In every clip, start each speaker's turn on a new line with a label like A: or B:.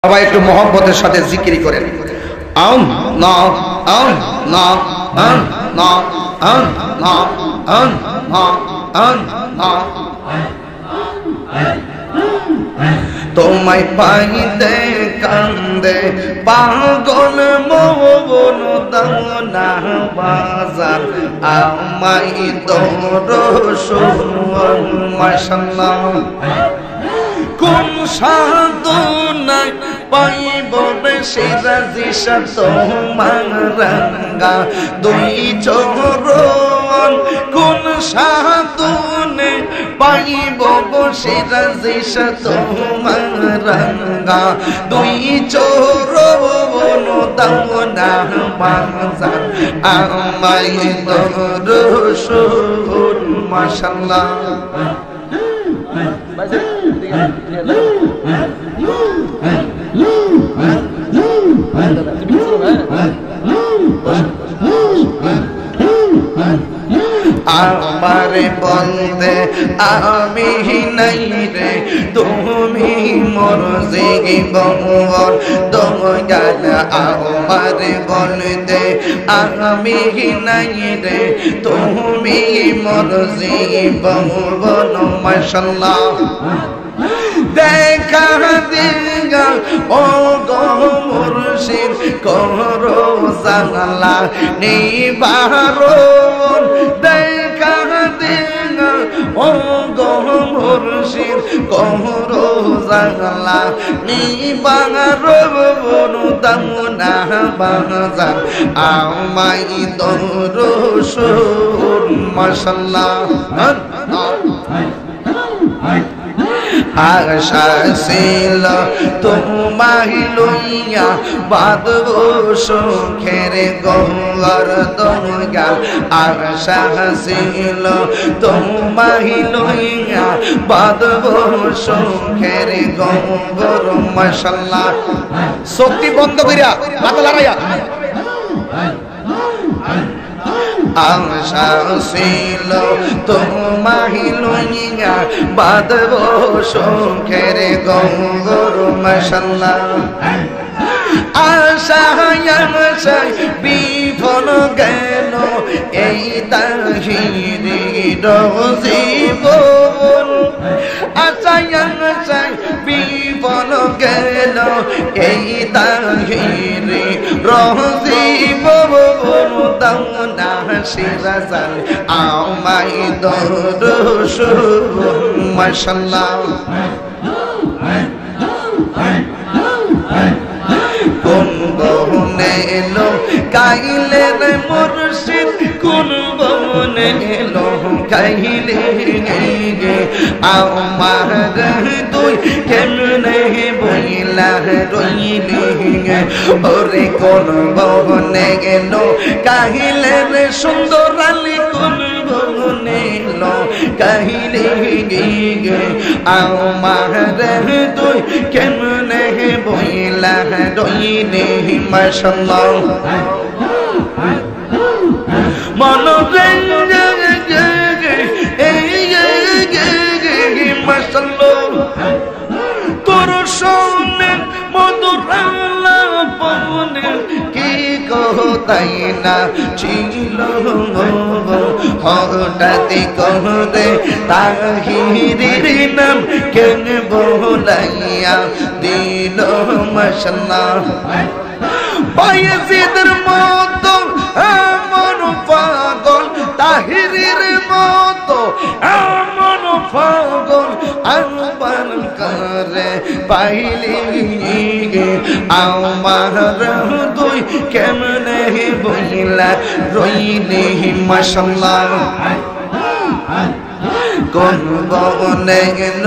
A: সবাই একটু মোহব্বতের সাথে জিকির করেন। আম না আম না আম না আম না আম না আম না তোমায় পাইতে কান্দে পাগল মন দাও না বাজার আমায় দরশন মাশাআল্লাহ কোন সাধনায় পাইব সিরাজি তোমার রঙ্গা দুই চরণ কোন সাধনে পাইব সিরাজি তোমার রঙ্গা দুই চরণ দাও না বাজার আমায় দরশন মাশাআল্লাহ আমারে বলতে আমি নাই রে তুমি মোর জীবন দয়াল আমারে বলতে আমি নাই রে তুমি মোর জীবন মাশাআল্লাহ দেখা দিগা ও গো মুর্শিদ করো জানলা নিবারণ দেখা দিগা ও গো মুর্শিদ করো জানলা নিবারণ দামনা বাজার আমায় দরশন মাশাআল্লাহ আশা ছিল তোমায় লইয়া বাঁধব সুখের গঙ্গার দঙ্গা আশা ছিল তোমায় লইয়া বাঁধব সুখের গঙ্গার মাশাআল্লাহ শক্তি বন্ধ কইরা হাত লড়াইয়া আশা ছিল তোমায় লইয়া বাঁধব সুখের গঙ্গর মাশাআল্লাহ আশায় বিফল গেল এই তাহিরি জীবন আশায় বিফল গেল এই তাহিরি জীবন দাও না সিরাজাল আমায় দরশন মাশাআল্লাহ কোন বনে এলো গাইলে রে মুর্শিদ কোন বনে এলো গাইলে আমার দুই কেমনে বইলা রইলে ওরে কোন বনে এলো গাইলে রে সুন্দর আলী কোন বনে এলো গাইলে আমার দুই কেমনে বইলা রইলে মাশাআল্লাহ তোর সনে মধুর পবনে কি তাই না ছিল হঠাৎ কহরে তাহিরির নাম কেন বলাইয়া দিল মাশাআল্লাহ বায়েজিদের মতো এমন পাগল তাহিরির মতো এমন পাগল আনবার করে পাইলি আমার দুই কেমনে বইলা রইলি মাশাআল্লাহ কোন বনে গেল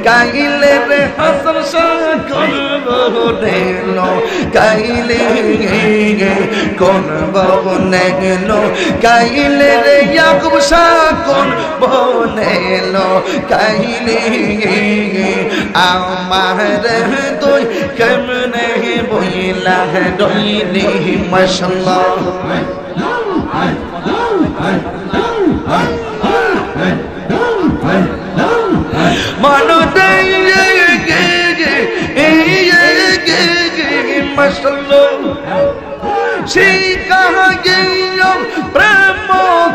A: গাইলে রে হাসান শাহ কোন বনে গেল গাইলে কোন বনে গেল গাইলে রে ইয়াকুব শাহ কোন বনে গেল গাইলে আমার তুই কেমনে বইলা রইলি মাশাআল্লাহ মানু মাশাআল্লাহ শিখা গিয়ে প্রেম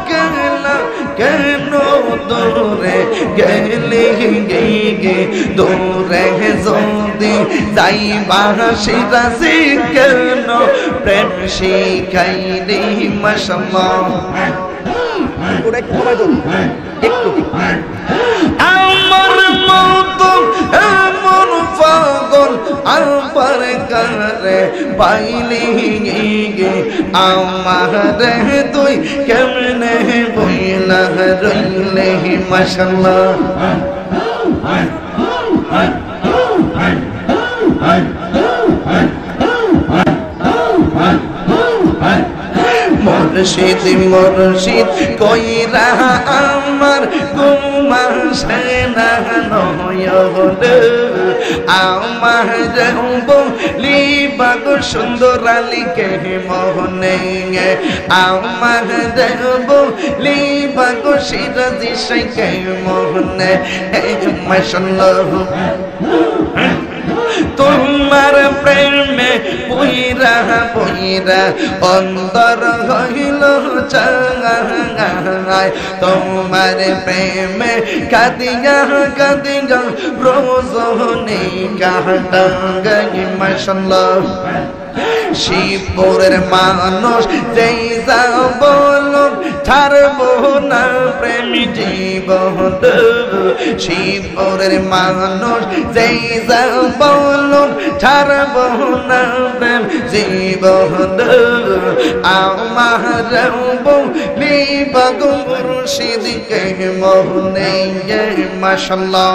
A: কেলা কেন দূরে গেলে গে দূরে যদি যাইবা শিরাজি কেন প্রেম শিখাইলি মাশাআল্লাহ ওরা একটু কমাই দাও একটু আমার মতো এমন পাগল আমার কারে পাইলি গে আমার তুই কেমনে বইলা রইলে মাশাআল্লাহ মুর্শিদ মুর্শিদ কইরা আমার ঘুমাসে না নয়ন আমার বলিবা গো সুন্দর আলীকে মোহনে আমার বলিবা গো সিরাজি শাইকে মোহনে মাশাআল্লাহ তোমার প্রেমে পইরা পইরা অন্তর হইল চাঙায় তোমার প্রেমে কাদিয়া কাদিয়া রোজনে কাটাঙ্গাই মাশাআল্লাহ শিবপুরের মানুষ যেই যা বলো ছাড়বো না প্রেম জীবন শিবপুরের মানুষ যেই যা বলো ছাড়বো না প্রেম জীবন আমার বলিবা গো মুর্শিদকে মোহনে মাশাআল্লাহ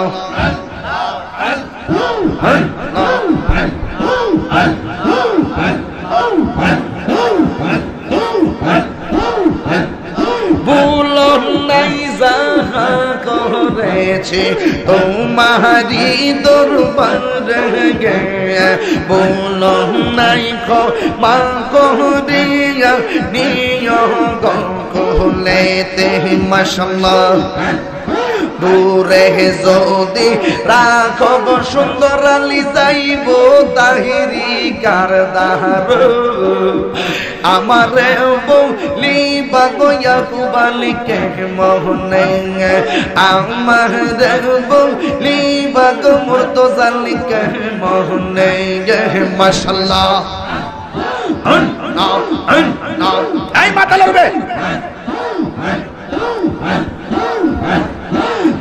A: ভুলো নাই যাহা করেছে তোমারি দরবারে গে ভুলো নাই ক্ষমা করিয়া নিয় গলেতে মাশাআল্লাহ দূরে যদি রাখব সুন্দর আলী যাইব তাহিরি কারদার আমারে বলিবা গো ইয়াকুব আলীকে মোহনে আমারে বলিবা গো মুর্তজা আলীকে মোহনে মাশাআল্লাহ এই মাথা লড়বে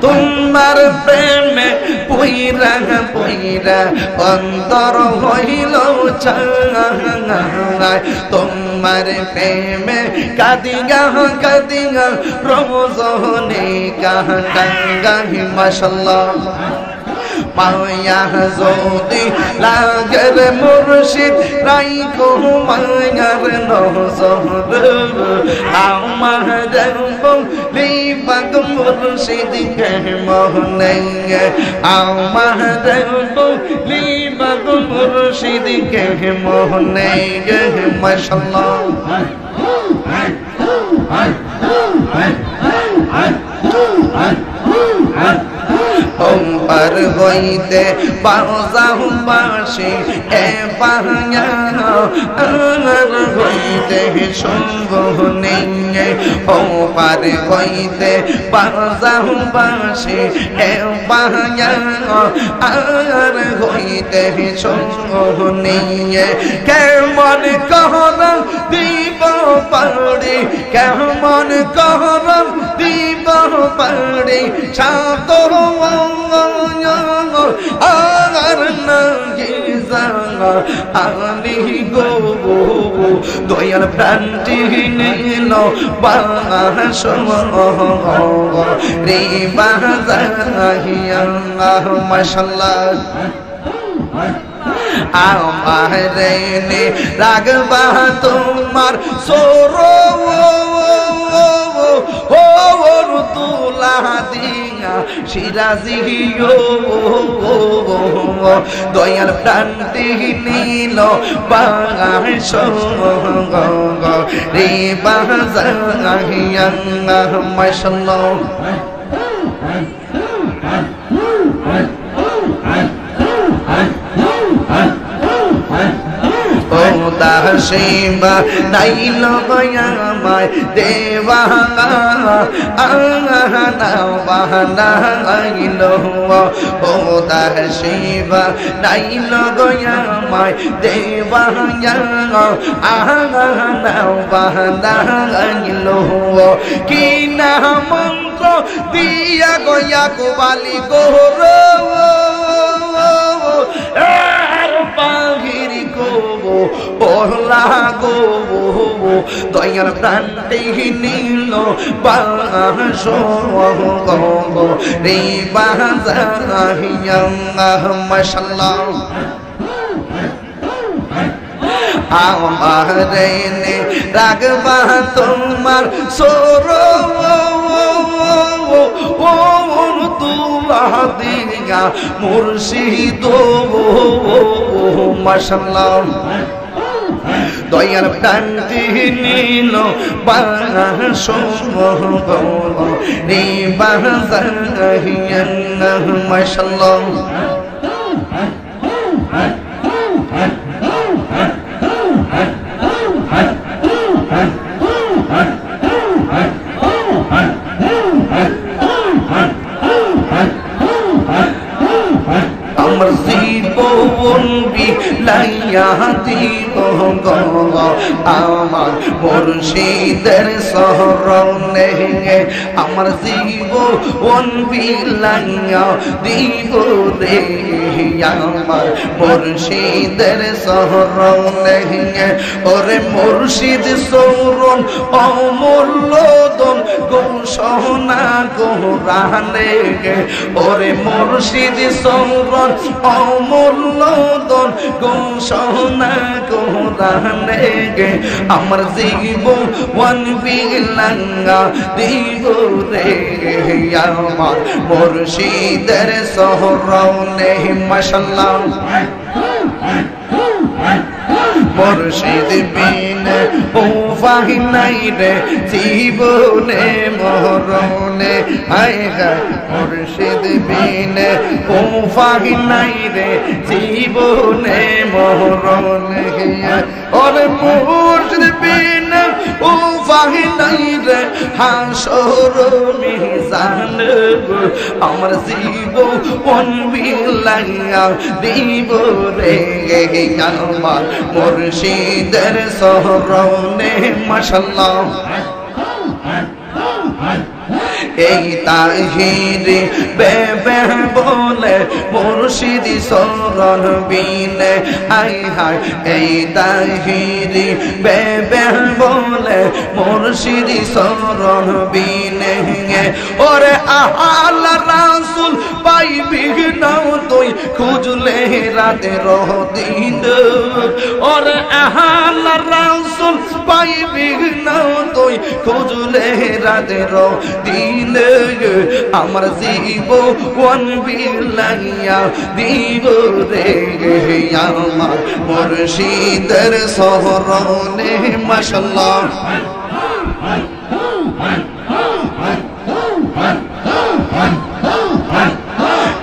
A: তোমার প্রেমে পইরা পইরা অন্তর হইল চাঙায় তোমার প্রেমে কাদিয়া কাদিয়া রোজনে কাটাঙ্গাই মাশাআল্লাহ মায়া যদি লাগের মুর্শিদ রাইখো মায়ার নজর আমার বলিবা গো মুর্শিদকে মোহনে আমার বলিবা গো মুর্শিদকে মোহনে মাশাআল্লাহ ওপার হইতে বাজাহু বাসি এ পাহায়া আর হইতে সঙ্গ নেই ওপার হইতে বাজাহু বাসি এ পাহায়া আর হইতে সঙ্গ নেই কেমন কহরম দিব পাড়ি কেমন কহরম দিব পাড়ি সাত আর নাহি জানা আলি গো দয়াল প্রাণটি নিল বাস রে বাজাহিয়া মাশাআল্লাহ আমারে নে রাগবা তোমার সোরো ও তুলা দিয়া সিরাজি দয়াল প্রাণটি নিল বাস রে বাজাহিয়া মাশাআল্লাহ ও শিবা নাইল আমায় দেওয়ানা বানাইল খোদা শিবা নাইল আমায় দেওয়ানা বানাইল কি না মন্ত্র দিয়া গয়া গোবালি গোর পাখিরি গোবো ওলা গোবো দয়ার প্রান্তে নীল বাসো গো রে বাজাহিয়া মাশাআল্লাহ আমার নে রাগবা তোমার সোরো ও তুলা দিয়া মুর্শিদ মাশাআল্লাহ দয়ার প্রান্তে নীল বাসো রে বাজাহিয়া মাশাআল্লাহ আমার জীবন বিলাইয়া দিব আমার মুর্শিদের শরণে আমার জীবন বিলাইয়া দিব রে আমার মুর্শিদের শরণে ওরে মুর্শিদ শরণ অমূল্য দন ঘোষণা কোরআনে ওরে মুর্শিদ শরণ অমূল্য দন ঘোষণা কোরআনে আমার জীবন বিলাইয়া দিব রে আমার মুর্শিদের শরণে মাশাআল্লাহ মুর্শিদ বিনে উপায় নাই রে জীবনে মরণে হায় হায় মুর্শিদ বিনে উপায় নাই রে জীবনে মরণে ওরে মুর্শিদ বিনে উপায় নাই রে হাসর মিজান আমার জীবন বিলাইয়া দিব রে আমার মুর্শিদের শরণে মাশাআল্লাহ এই তাহিরি বেবে বলে মুর্শিদ শরণ বিনে হায় হায় এই তাহিরি বেবে বলে মুর্শিদ শরণ বিনে ওরে আহাল রাসূল পাইবি না তুই খুঁজলে রাতে দিন ওরে আহাল রাসূল পাইবি না তুই খুঁজলে রাতে দিন আমার জীবন বিলাইয়া দিব রে আমার মুর্শিদের শরণে মাশাআল্লাহ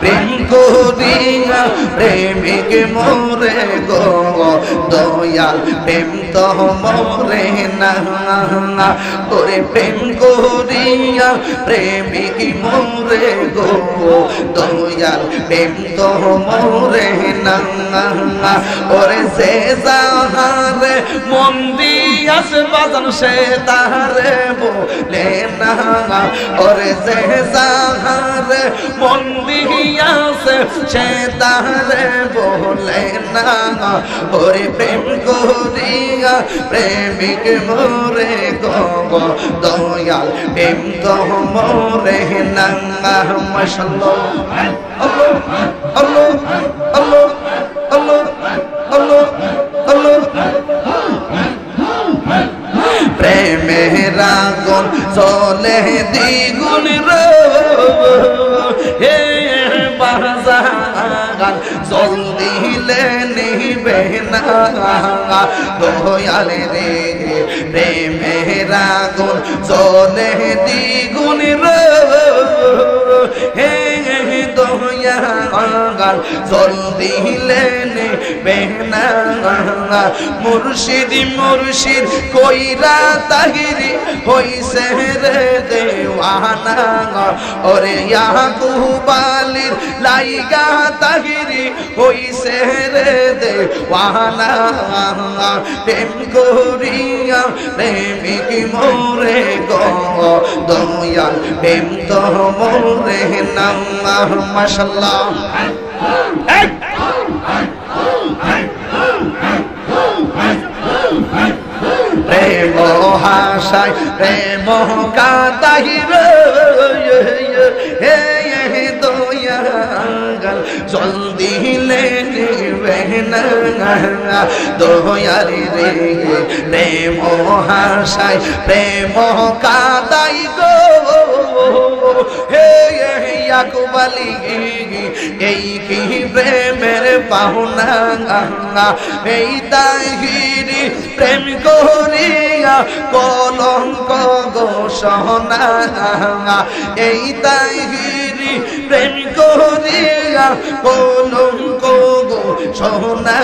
A: প্রেম করিয়া প্রেমিক মোরে গো দয়াল প্রেম তো মোরে না ওরে প্রেম করিয়া প্রেমিক মোরে গো দয়াল প্রেম তো মোরে না ওরে সে যাহারে মন দিয়াস বাজান সে তাহারে বলে না ওরে সে যাহারে মন দিয়াছে সে তাহারে বলে না ওরে প্রেম করিয়া প্রেমিক মোরে গো দয়াল প্রেম তো মোরে না মাশাআল্লাহ আল্লাহ আল্লাহ আল্লাহ আল্লাহ আল্লাহ আল্লাহ প্রেমের আগুন চলে দ্বিগুণ হে বাজান জল দিলে নিবে না দয়াল রে প্রেমের আগুন চলে দ্বিগুণ হে দয়াল জল দিলে নিবে না মুর্শিদ মুর্শিদ কইরা তাহিরি হইছে রে দেওয়ানা ওরে ইয়াকুব আলীর লাইগা তাহিরি হইছে রে দেওয়ানা প্রেম করিয়া প্রেমিক মোরে গো দয়াল প্রেম তো মোরে নাম মাশাআল্লাহ প্রেম হাসায় প্রেম কাঁদাই রে হে দয়াল জল দিলে দয়াল রে প্রেম হাসায় প্রেম কাঁদাই গো হে ইয়াকুব আলী এই কি প্রেমের পাওনা এই তাহিরি প্রেম করিয়া কলঙ্ক গো সোনা এই তাহিরি প্রেম করিয়া কলঙ্ক গো সোনা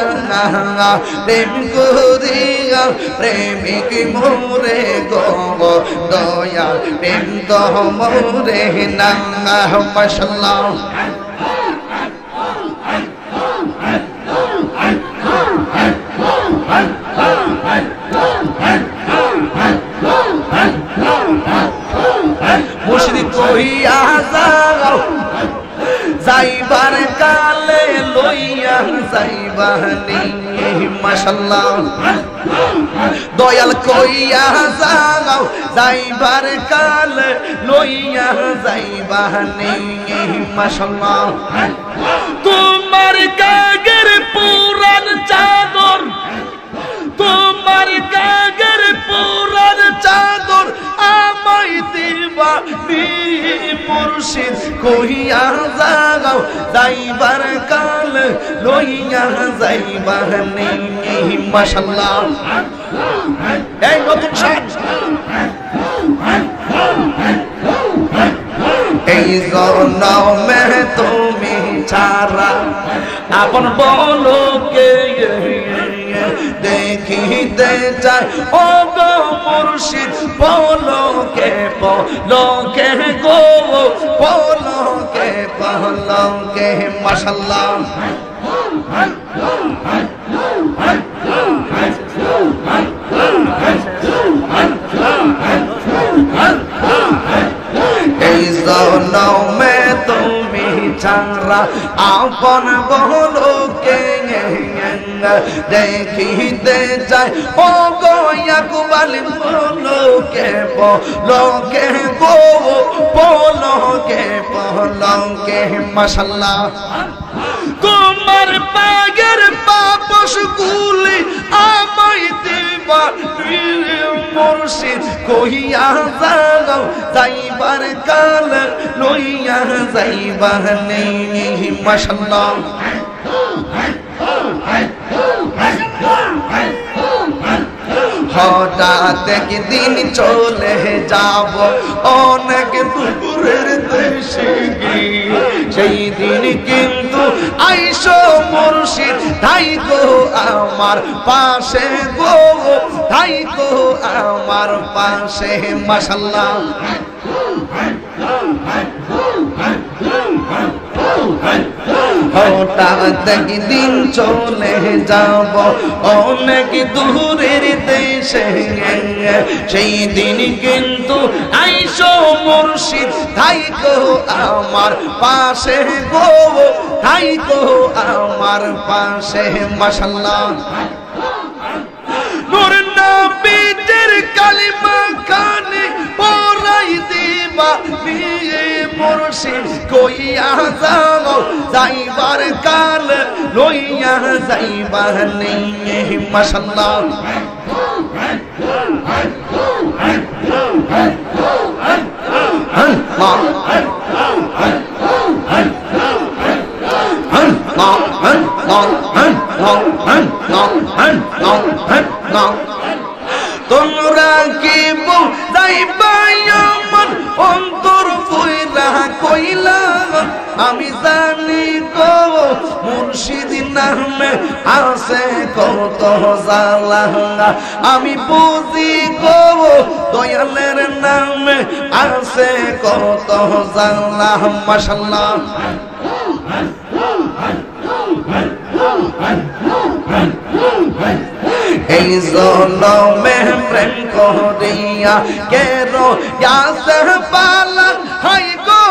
A: প্রেম করিয়া প্রেমিক মোরে গো দয়াল প্রেম তো মোরে না মাশাআল্লাহ মুর্শিদ কইয়া যাও যাইবার কালে লইয়া যাইবানি মাশাআল্লাহ দয়াল কইয়া যাও যাইবার কালে লইয়া যাইবানি মাশাআল্লাহ তোমার কাগের পুরান চাদর তোমার কাগের পুরান চাদর আমায় দিবা মুর্শিদ কইয়া যাও যাইবার কাল লইয়া যাইবানি মাশাআল্লাহ এই নতুন শান এই জনমে তুমি ছাড়া আপন বলো কে দেখিতে চাই ও গো মুর্শিদ বলো কে গো বলো কে মাশাআল্লাহ এই জনমে তুমি ছাড়া আপন বলো কে দেখিতে চাই ও গো ইয়াকুব আলী বলো কে গো বলো কে মাশাআল্লাহ তোমার পাগের পাপস গুলি আমায় দিবা মুর্শিদ কইয়া যাও যাইবার কাল লইয়া যাইবানি মাশাআল্লাহ হঠাৎ একদিন চলে যাব অনেক দূরের দেশে গিয়ে সেই দিন কিন্তু আইসো মুর্শিদ থাইকো আমার পাশে গো থাইকো আমার পাশে মাশাআল্লাহ হঠাৎ একদিন চলে যাব অনেক দূরের দেশে সেই দিন কিন্তু আইসো মুর্শিদ থাইকো আমার পাশে গো থাইকো আমার পাশে মাশাআল্লাহ নূর নবীর কালিমা কানে পড়াই দিবা মুর্শিদ কইয়া যাও যাইবার কাল লইয়া যাইবানি মাশাআল্লাহ তোমরা কি বুঝাইবা আমার অন্তর কইরা কইলা আমি জানি গো মুর্শিদ নামে আছে কত জ্বালা আমি বুঝি গো দয়ালের নামে আছে কত জ্বালা মাশাআল্লাহ এই জলমে প্রেম করিয়া কেরো ইয়াসে পালা হাই গো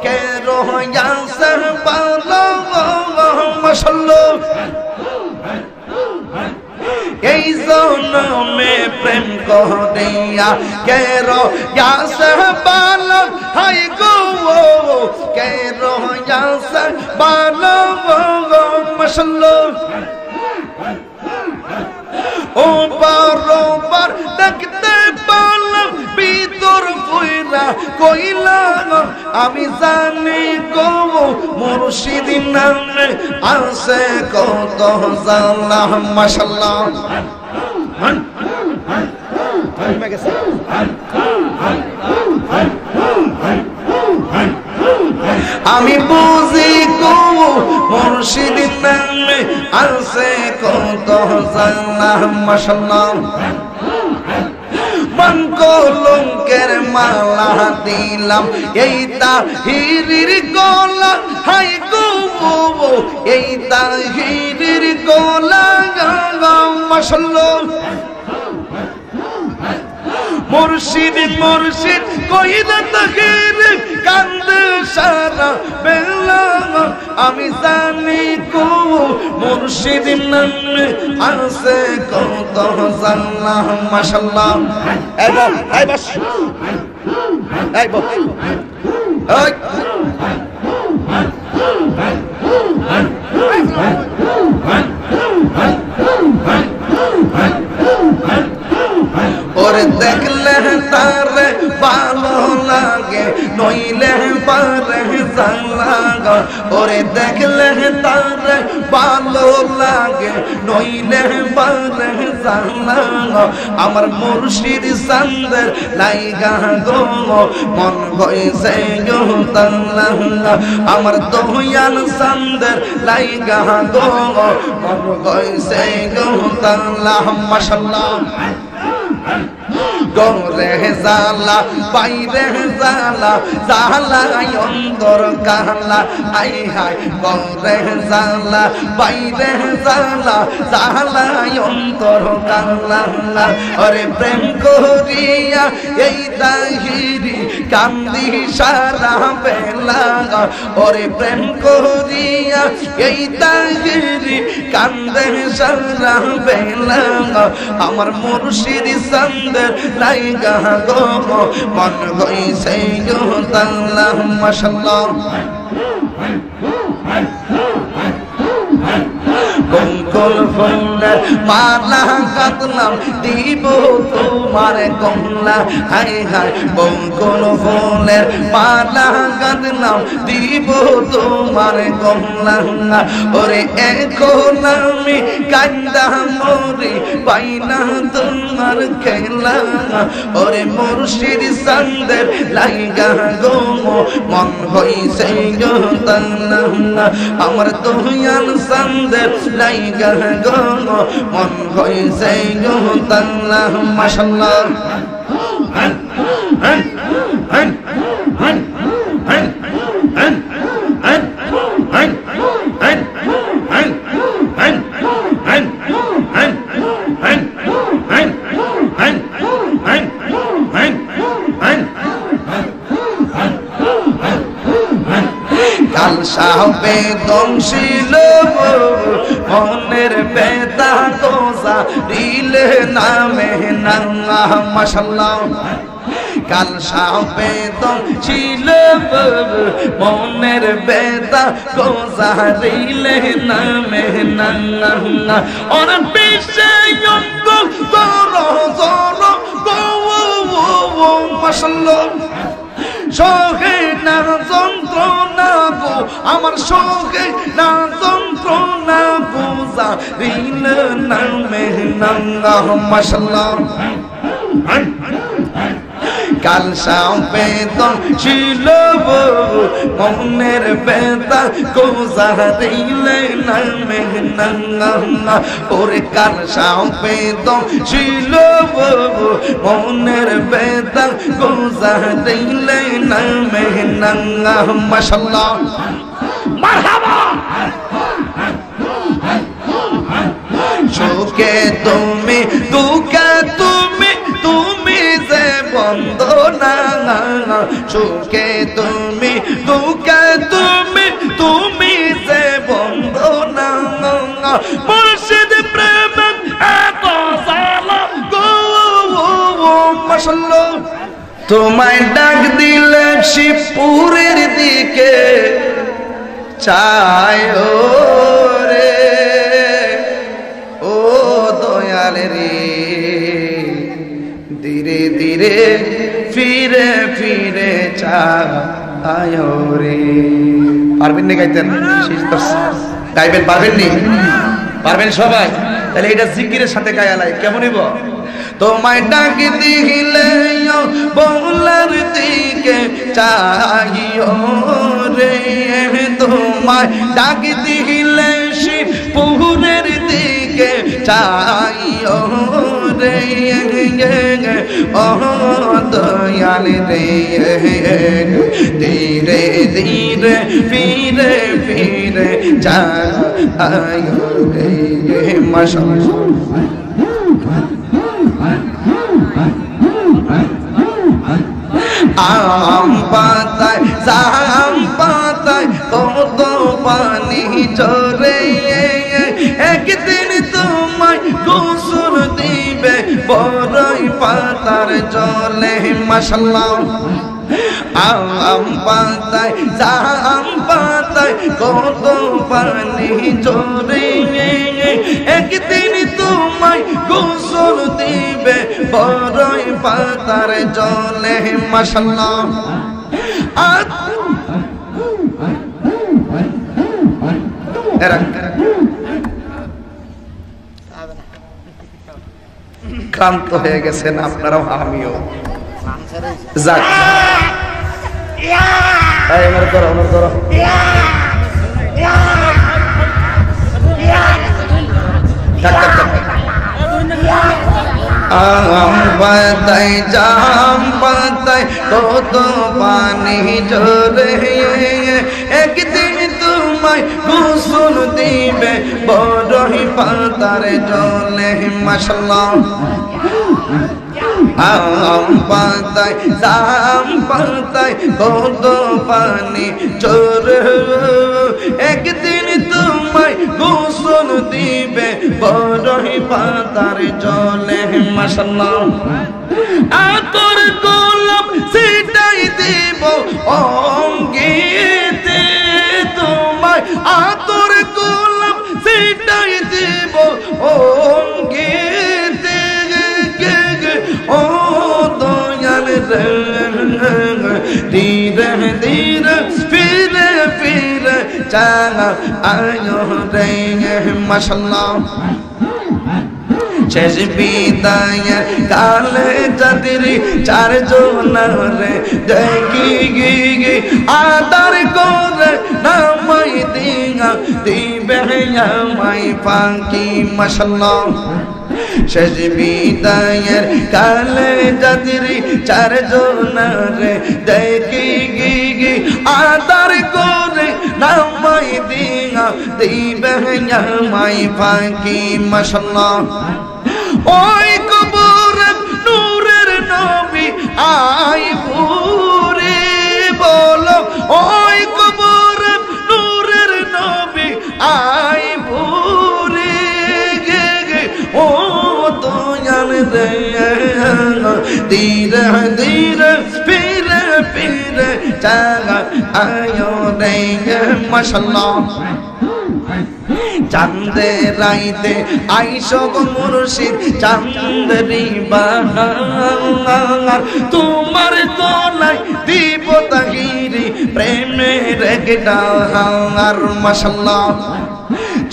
A: কেরো ইয়াসে পালা মাশাআল্লাহ এই জলমে প্রেম করিয়া কেরো ইয়াসে পালা হাই গো কেরো ইয়াসে পালা মাশাআল্লাহ ও বারবার দেখতে পারলাম ভিতর কইরা কইলা আমি জানি গো মুর্শিদ নামে আছে কত জ্বালা মাশাআল্লাহ আমি বুঝি গো মুর্শিদ নামে আছে কত জ্বালা মাশাআল্লাহ মন কলঙ্কের মালা দিলাম এই তাহিরির গলা হাই গো এই তাহিরির গলা মাশাআল্লাহ মুর্শিদ মুর্শিদ কইরা তাহির কান্দে সারা বেলা আমি জানি গো মুর্শিদ নামে আছে কত জ্বালা মাশাআল্লাহ এই বস এই বস এই ওরে দেখলে তারে ভালো লাগে নইলে পারে জ্বালা ওরে দেখলে তারে ভালো লাগে নইলে পারে জ্বালা আমার মুর্শিদ সান্দের লাইগা গো মন হইছে গো তাল্লা আমার দয়াল সান্দের লাইগা গো মন হইছে গো তাল্লা মাশাআল্লাহ গরে জালা বাইরে জালা জালা অন্তর কালা আই হাই গরে জালা বাইরে জালা জালা অন্তর কালা আরে প্রেম করিয়া এই তাহিরি কান্দি সারা বেলা ওরে প্রেম করিয়া এই তাহিরি কান্দে সারা বেলা আমার মুর্শিদ সান্দের লাইগা গো মন হইছে গো তাল্লা মাশাআল্লাহ কোন ফুলের মালা কাটলাম দিব তোমার কমলা হাই হাই কোন ফুলের মালা কাটলাম দিব তোমার কমলা ওরে এখন আমি কান্দা মরি পাইনা তোমার খেলা ওরে মুর্শিদ সান্দের লাইগা গো মন হইছে গো তাল্লা আমার দয়াল সান্দের লাইগা গো মন হইছে গো তাল্লা মাশাআল্লাহ কাল সাপে দংশিল মনের বেদা দোষা দিলে নামে নাঙ্গা মাশাআল্লাহ কাল সাপে দংশিল মনের বেদা দোষা দিলে নামে নাঙ্গা ওর পিছে অঙ্গ জোর জোর গো মাশাআল্লাহ সহে না যন্ত্রণা গো আমার সহে না যন্ত্রণা বুঝা রিল নামে নাঙ্গা মাশাআল্লাহ কাল বেদন ছিল মনের বেদা কোজা দিলে নামে নাঙ্গা ওরে কাল বেদন ছিল মনের বেদা কোজা দিলে নামে নাঙ্গা মাশাআল্লাহ মারহাবা সুখে তুমি দুঃখে তুমি তুমি যে বন্ধ না সুখে তুমি দুঃখে তুমি তুমি যে বন্ধ না মুর্শিদ প্রেম এত সালাম গো মাশাআল্লাহ তোমায় ডাক দিলে শিবপুরের দিকে চায় রে ও দয়াল রে ধীরে ধীরে ফিরে ফিরে চায় রে পারবেন না গাইতেন গাইবেন পারবেন নি পারবেন সবাই তাহলে এটা জিকিরের সাথে গায়ালাই কেমন হইব তোমায় ডাক দিলে বলার দিকে চাইও রে তোমায় ডাক দিলে শিবপুরের দিকে চাইও রে ও দয়াল রে ধীরে ধীরে ফিরে ফিরে চাইও রে মাশাআল্লাহ আম পাতায় জাম পাতায় কত পানি ঝরে একদিন তোমায় গোসল দিবে বড়ই পাতার জলে মাশাআল্লাহ আম পাতায় জাম পাতায় কত পানি ঝরে একদিন তোমায় গোসল দিবে বড়ই পাতার জলে মাশাআল্লাহ ক্লান্ত হয়ে গেছেন আপনারাও আমিও যাক আম পাতায় জাম পাতায় কত পানি ঝরে একদিন তোমায় গোসল দিবে বড়ই পাতার জলে মাশাআল্লাহ আম পাতায় জাম পাতায় কত পানি ঝরে একদিন তোমায় গোসল দিবে বড়ই পাতার জলে মাশাআল্লাহ আতর গোলাপ সিটাই দিব অঙ্গেতে তোমায় আতর গোলাপ সিটাই দিব অঙ্গেতে ও দয়াল রে ধীরে ধীরে ফিরে ফিরে চাইও রে মাশাআল্লাহ শেষ বিদায় কালে চাঁদরি চারজন রে দেখি গি আদার করে নামাই দিয়া দিবে আমায় ফাঁকি মাশাআল্লাহ শেষ বিদায়ের কালে চাঁদরি চারজন রে দেখি গি আদার করে নামাই দিয়া দিবে আমায় ফাঁকি মাশাআল্লাহ ওই কবরে নূরের নবী আই ভুরে বলো ওই কবরে নূরের নবী আই ভুরে গে ও দয়াল রে ধীরে ধীরে ফিরে ফিরে চাইও রে মাশাআল্লাহ চাঁদে রাইতে আইসো গো মুর্শিদ চাঁদরি বাহার তোমার গলায় দিব তাহিরি প্রেমের গেটার মাশাআল্লাহ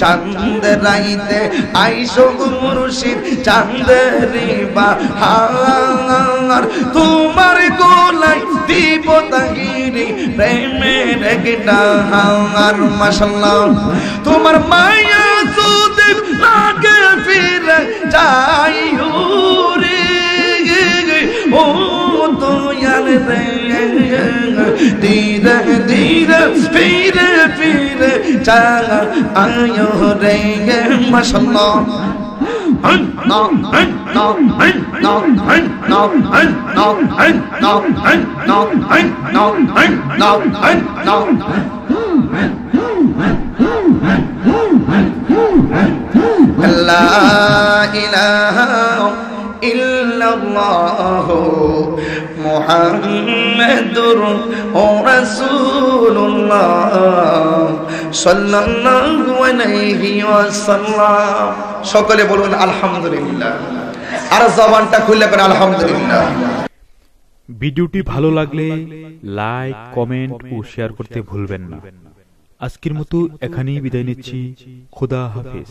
A: চাঁদ রাইতে আইসো গো মুর্শিদ চাঁদরি বাহার তোমার গলায় দিব তাহিরি প্রেমের গেটার মাশাআল্লাহ তোমার মায়া যদি লাগে ফিরে যাইও রে ও দয়াল রে ধীরে ধীরে ফিরে ফিরে যাইও রে মাশাআল্লাহ no no no no no no La ilaha illallah Muhammadur Rasulullah sallallahu alayhi wa sallam সকলে বলুন আলহামদুলিল্লাহ আর জবানটা খুলে করে আলহামদুলিল্লাহ
B: ভিডিওটি ভালো লাগলে লাইক কমেন্ট ও শেয়ার করতে ভুলবেন না আজকের মতো এখানেই বিদায় নিচ্ছি খোদা হাফেজ